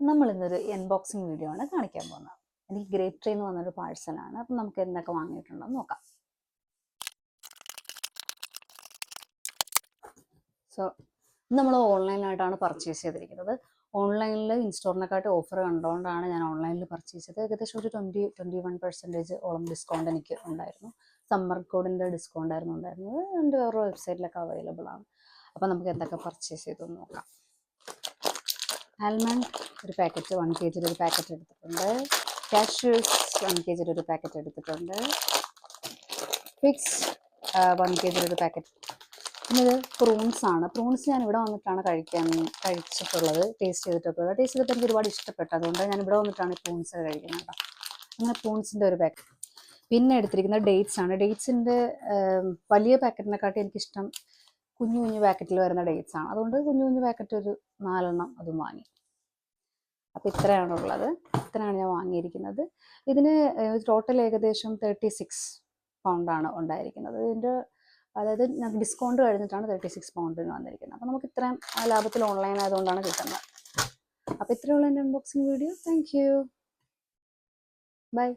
നമ്മളിന്നൊരു unboxing video ആണ് കാണിക്കാൻ പോകുന്നത്. എനിക്ക് ഗ്രേറ്റ് ട്രീ എന്ന് പറഞ്ഞൊരു പാഴ്സലാണ്. അപ്പം നമുക്ക് എന്തൊക്കെ വാങ്ങിയിട്ടുണ്ടെന്ന് നോക്കാം. സോ നമ്മൾ ഓൺലൈനായിട്ടാണ് പർച്ചേസ് ചെയ്തിരിക്കുന്നത്. ഓൺലൈനിൽ ഇൻസ്റ്റോറിനെക്കാട്ടി ഓഫർ കണ്ടുകൊണ്ടാണ് ഞാൻ ഓൺലൈനിൽ പർച്ചേസ് ചെയ്തത്. ഏകദേശം ഒരു 21% ഓളം ഡിസ്കൗണ്ട് എനിക്ക് ഉണ്ടായിരുന്നു. സമ്മർ കോഡിൻ്റെ ഡിസ്കൗണ്ട് ആയിരുന്നു ഉണ്ടായിരുന്നത്. എൻ്റെ വേറെ വെബ്സൈറ്റിലൊക്കെ അവൈലബിൾ ആണ്. അപ്പോൾ നമുക്ക് എന്തൊക്കെ പർച്ചേസ് ചെയ്തു നോക്കാം. ആൽമണ്ട് ഒരു പാക്കറ്റ് 1 kg ഒരു പാക്കറ്റ് എടുത്തിട്ടുണ്ട്. കാഷ്യൂസ് 1 kg ഒരു പാക്കറ്റ് എടുത്തിട്ടുണ്ട്. ഫിക്സ് 1 kg ഒരു പാക്കറ്റ്. പിന്നെ ഇത് പ്രൂൺസ് ആണ്. പ്രൂൺസ് ഞാൻ ഇവിടെ വന്നിട്ടാണ് കഴിച്ചിട്ടുള്ളത്, ടേസ്റ്റ് ചെയ്തിട്ടൊക്കെ എനിക്ക് ഒരുപാട് ഇഷ്ടപ്പെട്ടു. അതുകൊണ്ട് ഞാൻ ഇവിടെ വന്നിട്ടാണ് പ്രൂൺസ് കഴിക്കുന്നത് കേട്ടോ. അങ്ങനെ പ്രൂൺസിൻ്റെ ഒരു പാക്കറ്റ്. പിന്നെ എടുത്തിരിക്കുന്നത് ഡേറ്റ്സ് ആണ്. ഡേറ്റ്സിൻ്റെ വലിയ പാക്കറ്റിനെക്കാട്ടി എനിക്കിഷ്ടം കുഞ്ഞു കുഞ്ഞു പാക്കറ്റിൽ വരുന്ന ഡേറ്റ്സ് ആണ്. അതുകൊണ്ട് കുഞ്ഞു കുഞ്ഞു പാക്കറ്റ് ഒരു 4 അതും വാങ്ങി. അപ്പോൾ ഇത്രയാണുള്ളത്. ഇത്രയാണ് ഞാൻ വാങ്ങിയിരിക്കുന്നത്. ഇതിന് ടോട്ടൽ ഏകദേശം 36 പൗണ്ടാണ് ഉണ്ടായിരിക്കുന്നത്. ഇതിൻ്റെ അതായത് ഞങ്ങൾക്ക് ഡിസ്കൗണ്ട് കഴിഞ്ഞിട്ടാണ് 36 പൗണ്ടിന് വന്നിരിക്കുന്നത്. അപ്പോൾ നമുക്ക് ഇത്രയും ലാഭത്തിൽ ഓൺലൈൻ ആയതുകൊണ്ടാണ് കിട്ടുന്നത്. അപ്പോൾ ഇത്രയുള്ള എൻ്റെ unboxing video. Thank you. By.